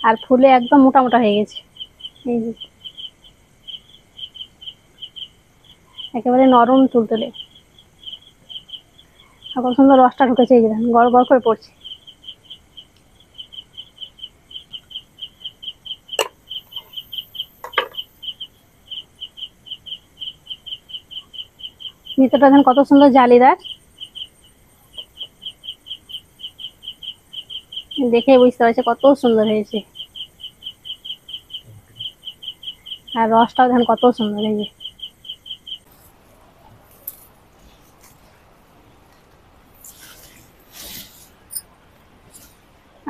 আর ফুলে একদম মোটা মোটা হয়ে গেছে। এই যে একেবারে নরম তুলতুলে, আর কত সুন্দর রসটা ঢুকেছে। এই যে গড় গড় করে পড়ছে। ভিতরটা দেখেন কত সুন্দর জালিদার, দেখে বুঝতে পারছে কত সুন্দর হয়েছে। আর রসটাও দেখেন কত সুন্দর। এই যে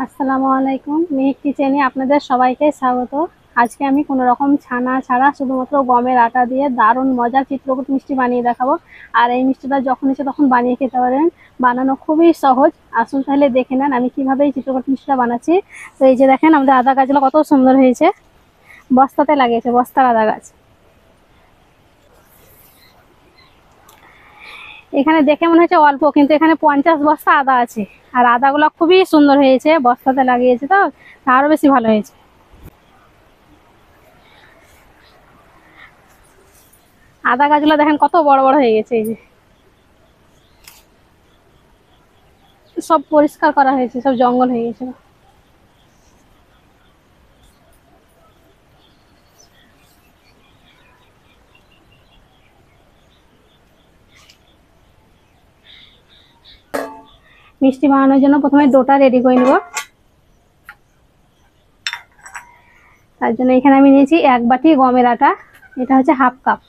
আসসালামু আলাইকুম, মেহেক কিচেনে আপনাদের সবাইকে স্বাগত। আজকে আমি কোনো রকম ছানা ছাড়া শুধুমাত্র গমের আটা দিয়ে দারুণ মজার চিত্রকূট মিষ্টি বানিয়ে দেখাবো। আর এই মিষ্টিটা যখন ইচ্ছে তখন বানিয়ে খেতে পারেন, বানানো খুবই সহজ। আসুন তাহলে দেখে নেন আমি কিভাবে এই চিত্রকূট মিষ্টিটা বানাচ্ছি। তো এই যে দেখেন আমাদের আদা গাছগুলো কত সুন্দর হয়েছে, বস্তাতে লাগিয়েছে, বস্তার আদা গাছ। এখানে দেখে মনে হচ্ছে অল্প, কিন্তু এখানে 50 বস্তা আদা আছে। আর আদাগুলো খুবই সুন্দর হয়েছে, বস্তাতে লাগিয়েছে তো আরো বেশি ভালো হয়েছে। আদা গাছগুলো দেখেন কত বড় বড় হয়ে গেছে। এই যে সব পরিষ্কার করা হয়েছে, সব জঙ্গল হয়ে গেছে। মিষ্টি বানানোর জন্য প্রথমে ডোটা রেডি করে নেব। তার জন্য এখানে আমি নিয়েছি 1 বাটি গমের আটা, এটা হচ্ছে হাফ কাপ।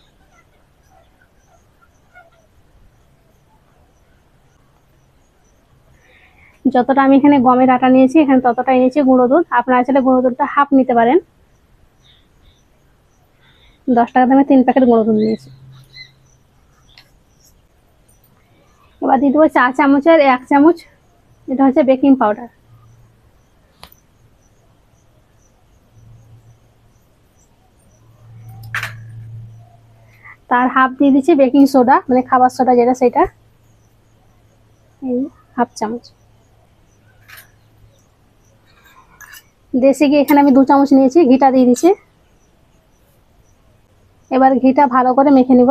যতটা আমি এখানে গমের আটা নিয়েছি এখানে ততটাই নিয়েছি গুঁড়ো দুধ। আপনারা চাইলে গুঁড়ো দুধটা হাফ নিতে পারেন। 10 টাকা দামে 3 প্যাকেট গুঁড়ো দুধ নিয়েছি। এবার দিয়ে দেবো চা চামচের 1 চামচ, এটা হচ্ছে বেকিং পাউডার। তার হাফ দিয়ে দিচ্ছি বেকিং সোডা, মানে খাবার সোডা যেটা, সেটা এই হাফ চামচ। দেশি ঘি এখানে আমি 2 চামচ নিয়েছি, ঘিটা দিয়ে দিচ্ছি। এবার ঘিটা ভালো করে মেখে নিব।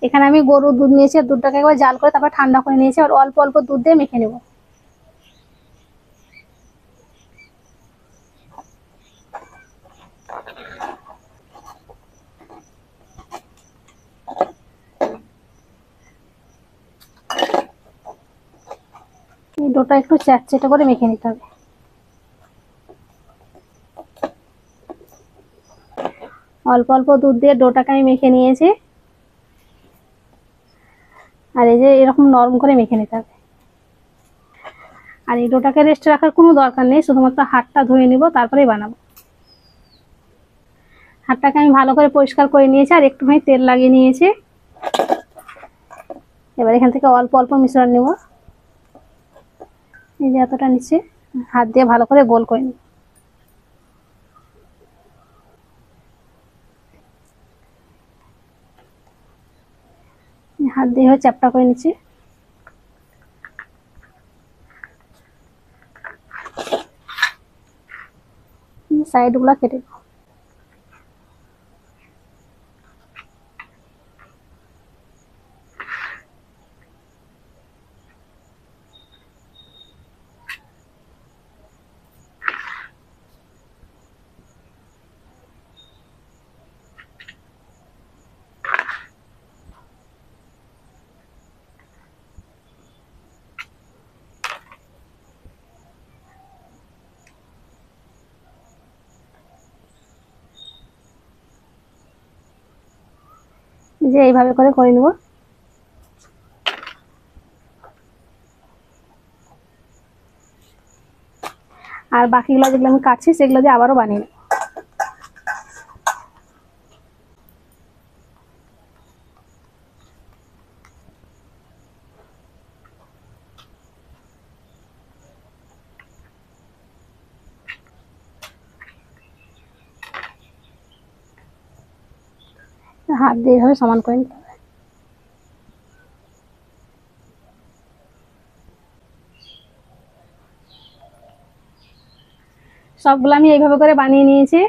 এখানে আমি গরুর দুধ নিয়েছি, দুধটাকে একবার জাল করে তারপর ঠান্ডা করে নিয়েছি। আর অল্প অল্প দুধ দিয়ে মেখে নেব। এই ডোটা একটু চ্যাটচেটে করে মেখে নিতে হবে। অল্প অল্প দুধ দিয়ে ডোটাকে আমি মেখে নিয়েছি। আর এই যে এরকম নরম করে মেখে নিতে হবে। আর এই ডোটাকে রেস্টে রাখার কোনো দরকার নেই, শুধুমাত্র হাতটা ধুয়ে নিব তারপরেই বানাবো। হাতটাকে আমি ভালো করে পরিষ্কার করে নিয়েছি আর একটুখানি তেল লাগিয়ে নিয়েছি। এবার এখান থেকে অল্প অল্প মিশ্রণ নেব। এই যে এতটা নিচ্ছি, হাত দিয়ে ভালো করে গোল করে নিব। হাত দিয়ে চ্যাপটা করে নিচ্ছি। সাইড গুলা কেটে দেবো। যে এইভাবে করে করে নিব। আর বাকিগুলো যেগুলো আমি কাটছি সেগুলো দিয়ে আবারও বানিয়ে নেব। হাত দিয়ে এইভাবে সমান করে নিতে হবে। সবগুলো আমি এইভাবে করে বানিয়ে নিয়েছি।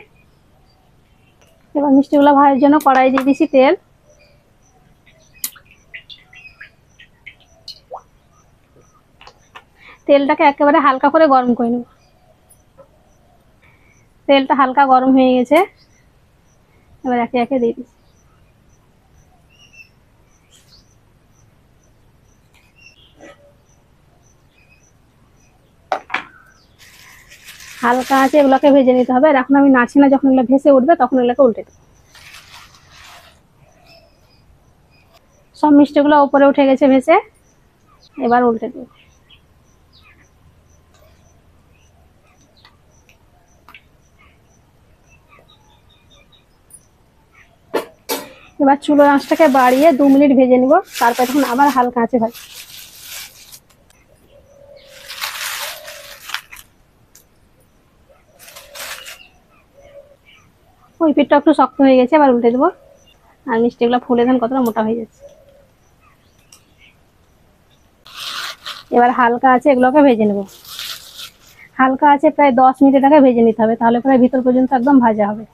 এবার মিষ্টিগুলো ভাজার জন্য কড়াই দিয়ে দিয়েছি তেল। তেলটাকে একেবারে হালকা করে গরম করে নেব। তেলটা হালকা গরম হয়ে গেছে, এবার একে একে দিয়ে দিচ্ছি। হালকা আছে এগুলোকে ভেজে নিতে হবে। আর এখন আমি নাড়ছি না, যখন এগুলো ভেসে উঠবে তখন এগুলোকে উল্টে দেবো। সব মিষ্টিগুলো উপরে উঠে গেছে ভেসে, এবার উল্টে দেবো। এবার চুলোর আঁচটাকে বাড়িয়ে 2 মিনিট ভেজে নিব, তারপর তখন আবার হালকা আছে ভাই। ওই পিঠটা একটু শক্ত হয়ে গেছে, এবার উল্টে দেবো। আর মিষ্টিগুলো ফুলে ধান কতটা মোটা হয়ে যাচ্ছে। এবার হালকা আছে এগুলোকে ভেজে নেব। হালকা আছে প্রায় 10 মিনিট এটাকে ভেজে নিতে হবে, তাহলে প্রায় ভিতর পর্যন্ত একদম ভাজা হবে।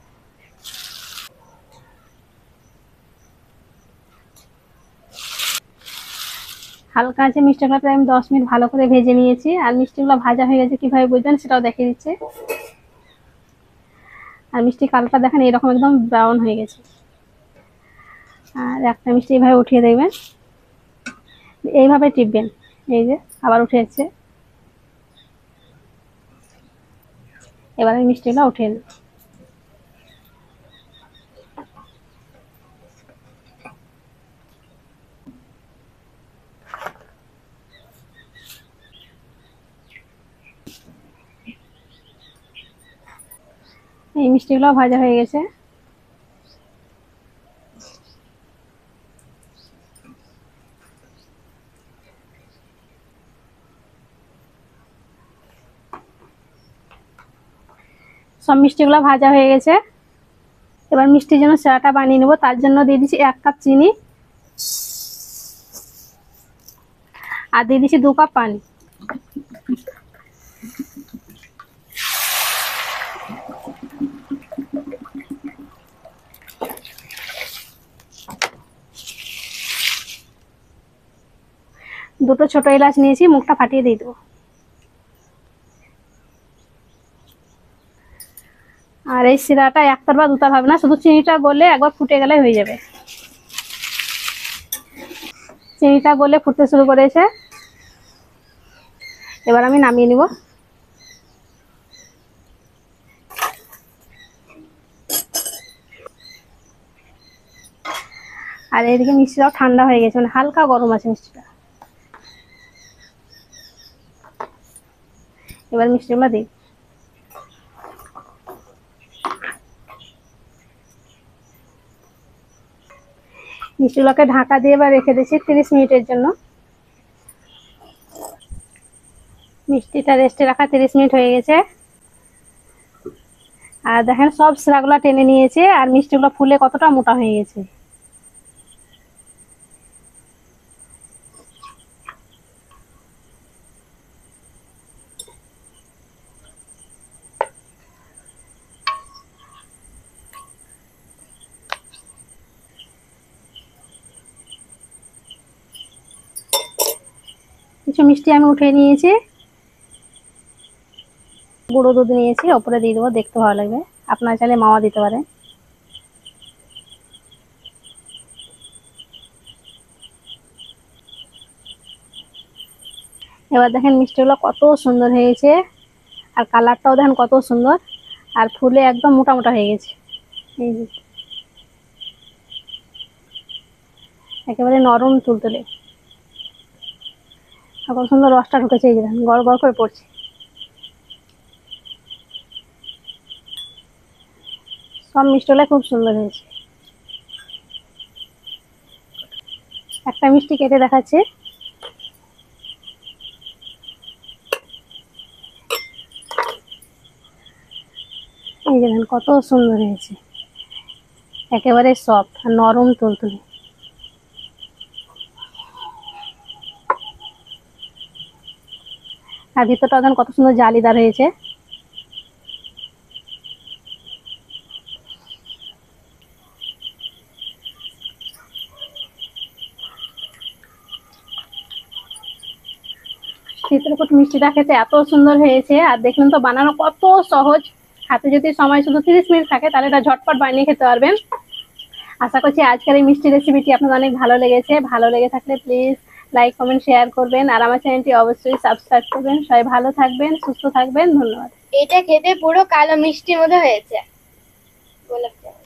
হালকা আছে মিষ্টিগুলো প্রায় আমি 10 মিনিট ভালো করে ভেজে নিয়েছি। আর মিষ্টিগুলো ভাজা হয়ে গেছে কিভাবে বুঝবেন সেটাও দেখিয়ে দিচ্ছে। আর মিষ্টি কালারটা দেখেন এরকম একদম ব্রাউন হয়ে গেছে। আর একটা মিষ্টি এইভাবে উঠিয়ে দেখবেন, এইভাবে টিপবেন। এই যে আবার উঠে যাচ্ছে। এবার এই মিষ্টিগুলো উঠিয়ে নেব। এই মিষ্টিগুলো ভাজা হয়ে গেছে। সব মিষ্টিগুলো ভাজা হয়ে গেছে। এবার মিষ্টির জন্য সিরাটা বানিয়ে নেবো। তার জন্য দিয়ে দিচ্ছি 1 কাপ চিনি, আর দিয়ে দিচ্ছি 2 কাপ পানি। দুটো ছোট এলাচ নিয়েছি, মুখটা ফাটিয়ে দিয়ে দেবো। আর এই সিরাটা একবার বা দুবার হবে না, শুধু চিনিটা গলে একবার ফুটে গেলে হয়ে যাবে। চিনিটা গলে ফুটতে শুরু করেছে, এবার আমি নামিয়ে নিব। আর এদিকে মিষ্টিটাও ঠান্ডা হয়ে গেছে, মানে হালকা গরম আছে মিষ্টিটা। এবার মিষ্টিগুলো দিই। মিষ্টিগুলোকে ঢাকা দিয়ে এবার রেখে দিয়েছি 30 মিনিটের জন্য। মিষ্টিটা রেস্টে রাখা 30 মিনিট হয়ে গেছে। আর দেখেন সব শিরাগুলো টেনে নিয়েছে, আর মিষ্টিগুলো ফুলে কতটা মোটা হয়ে গেছে। কিছু মিষ্টি আমি উঠিয়ে নিয়েছি। গুঁড়ো দুধ নিয়েছি, ওপরে দিয়ে দেবো, দেখতে ভালো লাগবে। আপনারা চাইলে মাওয়া দিতে পারেন। এবার দেখেন মিষ্টিগুলো কত সুন্দর হয়েছে, আর কালারটাও দেখেন কত সুন্দর, আর ফুলে একদম মোটা মোটা হয়ে গেছে। এই যে একেবারে নরম তুলতুলে, কত সুন্দর রসটা ঢুকেছে। এই যে দেখেন গড় গড় করে পড়ছে। সব মিষ্টিগুলো খুব সুন্দর হয়েছে। একটা মিষ্টি কেটে দেখাচ্ছে। এই যে দেখেন কত সুন্দর হয়েছে, একেবারে সফট আর নরম তুলতুলে। আর ভিতরটা দেখেন কত সুন্দর জালিদার হয়েছে। চিত্রকূট মিষ্টিটা খেতে এত সুন্দর হয়েছে, আর দেখলেন তো বানানো কত সহজ। হাতে যদি সময় শুধু 30 মিনিট থাকে তাহলে এটা ঝটপট বানিয়ে খেতে পারবেন। আশা করছি আজকের এই মিষ্টি রেসিপিটি আপনাদের অনেক ভালো লেগেছে। ভালো লেগে থাকলে প্লিজ লাইক কমেন্ট শেয়ার করবেন, আর আমার চ্যানেলটি অবশ্যই সাবস্ক্রাইব করবেন। সবাই ভালো থাকবেন, সুস্থ থাকবেন, ধন্যবাদ। এটা খেতে পুরো কালো মিষ্টির মতো হয়েছে। গোলাপ জামুন।